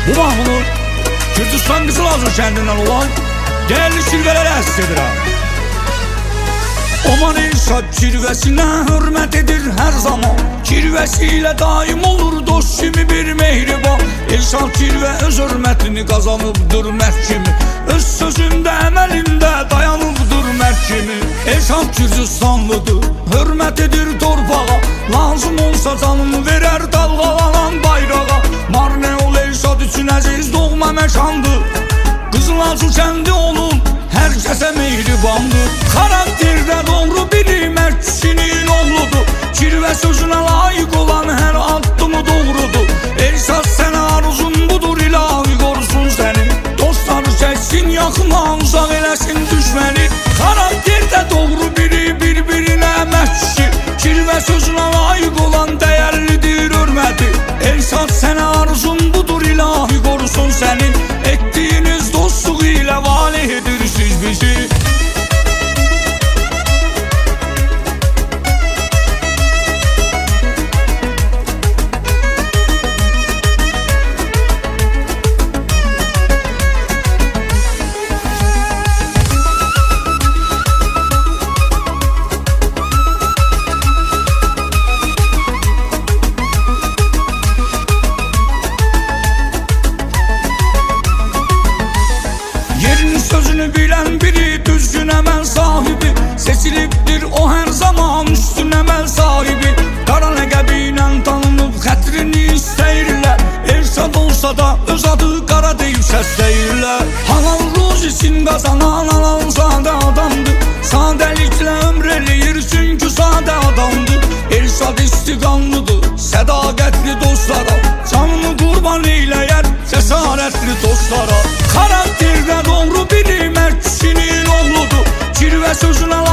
Bu mahnını Kürdistan Qızılazur kəndindən olan değerli kirvələrə həsr edirəm. Oman İrşad kirvəsinə hürmət edir hər zaman. Kirvəsiyle daim olur dost kimi bir mehriban. İrşad kirvə öz hürmətini qazanıbdır mərd kimi. Öz sözündə, əməlində dayanıbdır mərd kimi. İrşad Kürdistanlıdır, hürmət edir torpağa. Lazım olsa canını verər dalğalanan bayrağa. Marne ol İrşad üçün əziz doğma məkandır. Qızılazur kəndi onun hər kəsə mehribandır. Karakterdə doğru biri mərd kişinin oğludur. Kirvə sözünə layiq olan hər addımı doğrudur. İrşad sənə arzun budur, ilahi qorusun səni. Dostları çəksin yaxına, uzaq eləsin düşməni. Karakterdə doğru biri bir-birinə mərd kişi. Kirvə sözünə layiq olan dəyərlidir hörməti. İrşad sənə arzun budur, ilahi qorusun sənin. Etdiyiniz dostluq ilə valih edirsiniz bizi. Sözünü bilen biri, düzgün emel sahibi. Seçilibdir o her zaman üstün emel sahibi. Qara ləqəbiylə tanınıb xətrini istəyirlər. İrşad olsa da öz adı qara deyib səsləyirlər. Halal ruzisini qazanan halal sadə adamdır. Sadəliklə ömr eləyir çünki sadə adamdır. İrşad istiqanlıdır, sədaqətli dostlara. Canını qurban eyləyər cəsarətli dostlara. Karakterdə doğru biri mərd kişinin oğludur. Kirvə sözünə